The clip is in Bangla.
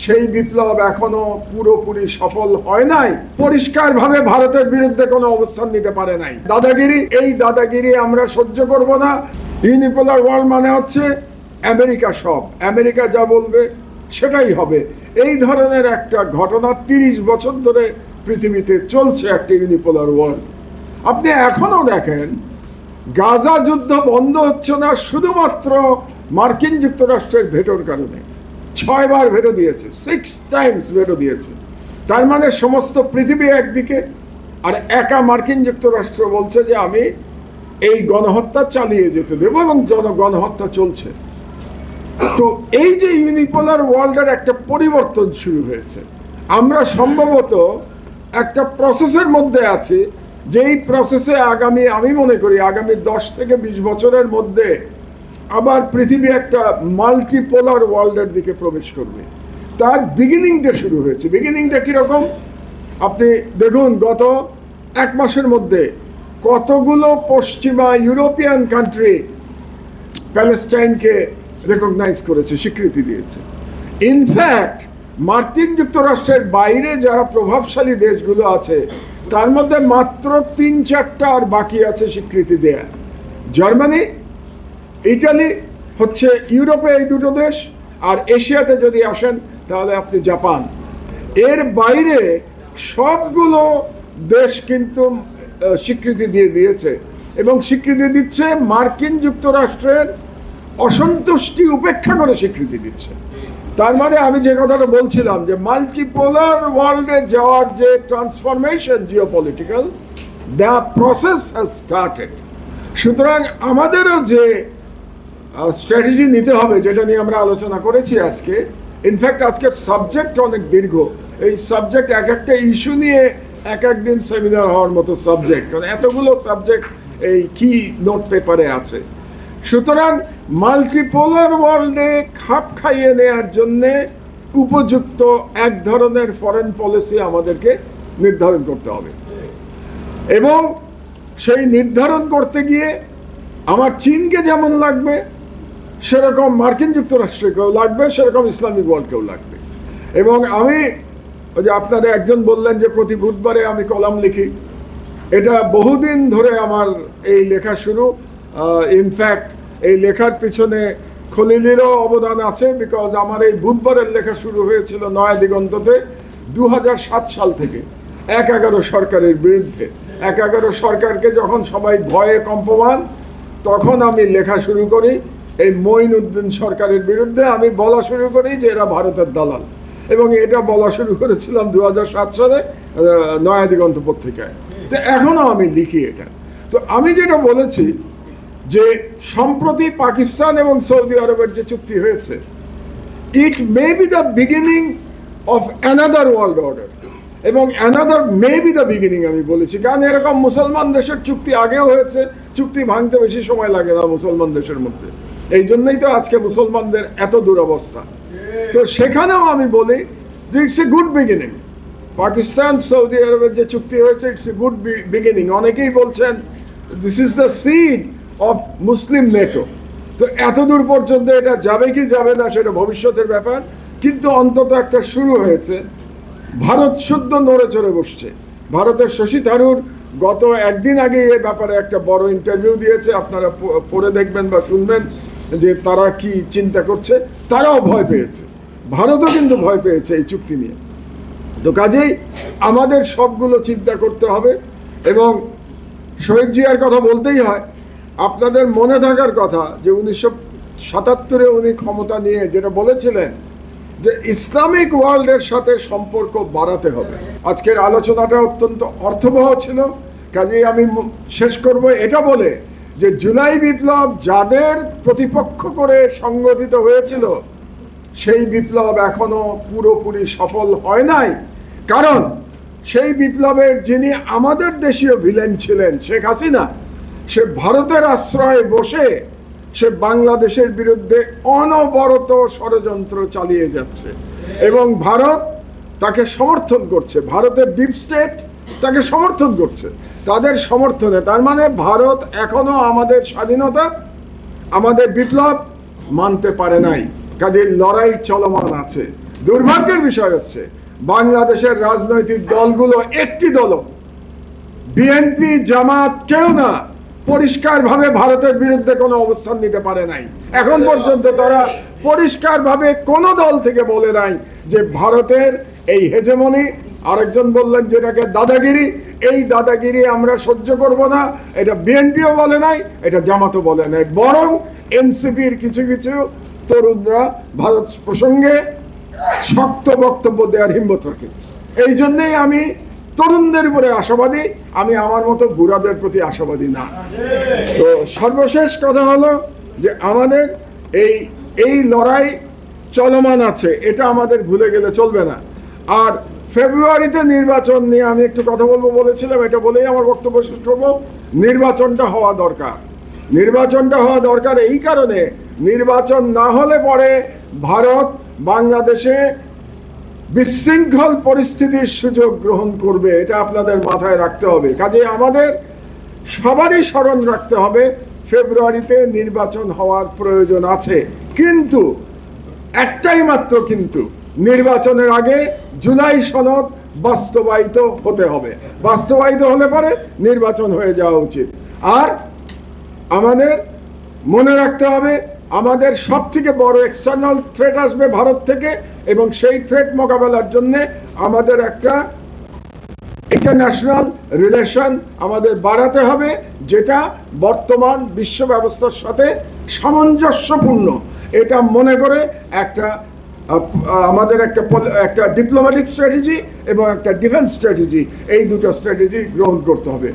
সেই বিপ্লব এখনো পুরোপুরি সফল হয় নাই, পরিষ্কারভাবে ভারতের বিরুদ্ধে কোনো অবস্থান নিতে পারে নাই। দাদাগিরি, এই দাদাগিরি আমরা সহ্য করব না। ইউনিপোলার ওয়ার্ল্ড মানে হচ্ছে আমেরিকা সব, আমেরিকা যা বলবে সেটাই হবে, এই ধরনের একটা ঘটনা 30 বছর ধরে পৃথিবীতে চলছে, একটা ইউনিপোলার ওয়ার্ল্ড। আপনি এখনো দেখেন গাজা যুদ্ধ বন্ধ হচ্ছে না শুধুমাত্র মার্কিন যুক্তরাষ্ট্রের ভেটোর কারণে। 6 বার ভেটো দিয়েছে, 6 টাইমস ভেটো দিয়েছে। তার মানে সমস্ত পৃথিবী একদিকে, আর একা মার্কিন যুক্তরাষ্ট্র বলছে যে আমি এই গণহত্যা চালিয়ে যেতে দেবো, এবং গণহত্যা চলছে। তো এই যে ইউনিপোলার ওয়ার্ল্ডের একটা পরিবর্তন শুরু হয়েছে, আমরা সম্ভবত একটা প্রসেসের মধ্যে আছি, যেই প্রসেসে আমি মনে করি আগামী 10 থেকে 20 বছরের মধ্যে আবার পৃথিবী একটা মাল্টিপোলার ওয়ার্ল্ডের দিকে প্রবেশ করবে। তার বিগিনিংটা শুরু হয়েছে। বিগিনিংটা কীরকম আপনি দেখুন, গত 1 মাসের মধ্যে কতগুলো পশ্চিমা ইউরোপিয়ান কান্ট্রি প্যালেস্টাইনকে রেকগনাইজ করেছে, স্বীকৃতি দিয়েছে। ইনফ্যাক্ট মার্কিন যুক্তরাষ্ট্রের বাইরে যারা প্রভাবশালী দেশগুলো আছে তার মধ্যে মাত্র 3-4টা আর বাকি আছে স্বীকৃতি দেয়া। জার্মানি, ইটালি হচ্ছে ইউরোপে এই দুটো দেশ, আর এশিয়াতে যদি আসেন তাহলে আপনি জাপান। এর বাইরে সবগুলো দেশ কিন্তু স্বীকৃতি দিয়ে দিয়েছে, এবং স্বীকৃতি দিচ্ছে মার্কিন যুক্তরাষ্ট্রের অসন্তুষ্টি উপেক্ষা করে স্বীকৃতি দিচ্ছে। তার মানে আমি যে কথাটা বলছিলাম যে মাল্টিপোলার ওয়ার্ল্ডে যাওয়ার যে transformation geopolitical, the process has started. সুতরাং আমাদেরও যে স্ট্র্যাটেজি নিতে হবে, যেটা নিয়ে আমরা আলোচনা করেছি আজকে, ইনফ্যাক্ট আজকের সাবজেক্ট অনেক দীর্ঘ। এই সাবজেক্ট এক একটা ইস্যু নিয়ে এক একদিন সেমিনার হওয়ার মতো সাবজেক্ট, কারণ এতগুলো সাবজেক্ট এই কি নোট পেপারে আছে। সুতরাং মাল্টিপোলার ওয়ার্ল্ডে খাপ খাইয়ে নেওয়ার জন্যে উপযুক্ত এক ধরনের ফরেন পলিসি আমাদেরকে নির্ধারণ করতে হবে, এবং সেই নির্ধারণ করতে গিয়ে আমার চীনকে যেমন লাগবে সেরকম মার্কিন যুক্তরাষ্ট্রকেও লাগবে, সেরকম ইসলামিক ওয়ার্ল্ডকেও লাগবে। এবং আমি ওই যে আপনারা একজন বললেন যে প্রতি বুধবারে আমি কলাম লিখি, এটা বহুদিন ধরে আমার এই লেখা শুরু। ইনফ্যাক্ট এই লেখার পিছনে খলিলেরও অবদান আছে, বিকজ আমার এই বুধবারের লেখা শুরু হয়েছিল নয়া দিগন্ততে 2007 সাল থেকে 1-11 সরকারের বিরুদ্ধে। 1-11 সরকারকে যখন সবাই ভয়ে কম্পমান, তখন আমি লেখা শুরু করি এই মঈনুদ্দিন সরকারের বিরুদ্ধে। আমি বলা শুরু করি যে এরা ভারতের দালাল, এবং এটা বলা শুরু করেছিলাম 2007 সালে নয়া দিগন্ত পত্রিকায়। তো এখনও আমি লিখি এটা। তো আমি যেটা বলেছি যে সম্প্রতি পাকিস্তান এবং সৌদি আরবের যে চুক্তি হয়েছে, it may be the beginning of another world order, এবং another may be the beginning আমি বলেছি, কারণ এরকম মুসলমান দেশের চুক্তি আগেও হয়েছে, চুক্তি ভাঙতে বেশি সময় লাগে না মুসলমান দেশের মধ্যে। এই জন্যই তো আজকে মুসলমানদের এত দুরবস্থা। তো সেখানেও আমি বলি যে it's a good beginning. Pakistan Saudi আরবের যে চুক্তি হয়েছে, ইটস এ গুড বিগিনিং। অনেকেই বলছেন this is the seed of Muslim NATO. তো এতদূর পর্যন্ত এটা যাবে কি যাবে না সেটা ভবিষ্যতের ব্যাপার, কিন্তু অন্তত একটা শুরু হয়েছে। ভারত শুদ্ধ নড়ে চড়ে বসছে। ভারতের শশী থারুর গত একদিন আগে এ ব্যাপারে একটা বড় ইন্টারভিউ দিয়েছে, আপনারা পড়ে দেখবেন বা শুনবেন যে তারা কি চিন্তা করছে। তারাও ভয় পেয়েছে, ভারতও কিন্তু ভয় পেয়েছে এই চুক্তি নিয়ে। তো কাজেই আমাদের সবগুলো চিন্তা করতে হবে। এবং শহীদ জিয়ার কথা বলতেই হয়, আপনাদের মনে থাকার কথা যে 1977-এ উনি ক্ষমতা নিয়ে যেটা বলেছিলেন যে ইসলামিক ওয়ার্ল্ডের সাথে সম্পর্ক বাড়াতে হবে। আজকের আলোচনাটা অত্যন্ত অর্থবহ ছিল, কাজেই আমি শেষ করব এটা বলে যে জুলাই বিপ্লব যাদের প্রতিপক্ষ করে সংগঠিত হয়েছিল, সেই বিপ্লব এখনো পুরোপুরি সফল হয় নাই। কারণ সেই বিপ্লবের যিনি আমাদের দেশীয় ভিলেন ছিলেন শেখ হাসিনা, সে ভারতের আশ্রয়ে বসে সে বাংলাদেশের বিরুদ্ধে অনবরত ষড়যন্ত্র চালিয়ে যাচ্ছে, এবং ভারত তাকে সমর্থন করছে। ভারতের ডিপ স্টেট তাকে সমর্থন করছে, তাদের সমর্থনে। তার মানে ভারত এখনো আমাদের স্বাধীনতা, আমাদের বিপ্লব মানতে পারে নাই। কাজে লড়াই চলমান আছে। দুর্ভাগ্যের বিষয় হচ্ছে বাংলাদেশের রাজনৈতিক দলগুলো একটি দলও, বিএনপি জামাত কেউ না, পরিষ্কারভাবে ভারতের বিরুদ্ধে কোনো অবস্থান নিতে পারে নাই। এখন পর্যন্ত তারা পরিষ্কারভাবে কোনো দল থেকে বলে নাই যে ভারতের এই হেজেমনি, আরেকজন বললেন যেটাকে দাদাগিরি, এই দাদাগিরি আমরা সহ্য করব না, এটা বিএনপিও বলে নাই, এটা জামাতও বলে নাই। বরং এনসিপির কিছু কিছু তরুণরা ভারত প্রসঙ্গে শক্ত বক্তব্য দেওয়ার হিম্মত রাখে। এই জন্যেই আমি তরুণদের উপরে আশাবাদী, আমি আমার মতো বুড়াদের প্রতি আশাবাদী না। তো সর্বশেষ কথা হলো যে আমাদের এই লড়াই চলমান আছে, এটা আমাদের ভুলে গেলে চলবে না। আর ফেব্রুয়ারিতে নির্বাচন নিয়ে আমি একটু কথা বলবো বলেছিলাম, এটা বলেই আমার বক্তব্য শেষ করবো। নির্বাচনটা হওয়া দরকার, নির্বাচনটা হওয়া দরকার এই কারণে, নির্বাচন না হলে পরে ভারত বাংলাদেশে বিশৃঙ্খল পরিস্থিতির সুযোগ গ্রহণ করবে, এটা আপনাদের মাথায় রাখতে হবে। কাজে আমাদের সবারই স্মরণ রাখতে হবে ফেব্রুয়ারিতে নির্বাচন হওয়ার প্রয়োজন আছে, কিন্তু একটাই মাত্র কিন্তু, নির্বাচনের আগে জুলাই সনদ বাস্তবায়িত হতে হবে। বাস্তবায়িত হলে পরে নির্বাচন হয়ে যাওয়া উচিত। আর আমাদের মনে রাখতে হবে আমাদের সব থেকে বড় এক্সটার্নাল থ্রেট আসবে ভারত থেকে, এবং সেই থ্রেট মোকাবেলার জন্য আমাদের একটা ইন্টারন্যাশনাল রিলেশন আমাদের বাড়াতে হবে, যেটা বর্তমান বিশ্ব ব্যবস্থার সাথে সামঞ্জস্যপূর্ণ। এটা মনে করে আমাদের একটা ডিপ্লোম্যাটিক স্ট্র্যাটেজি এবং একটা ডিফেন্স স্ট্র্যাটেজি, এই দুটো স্ট্র্যাটেজি গ্রহণ করতে হবে।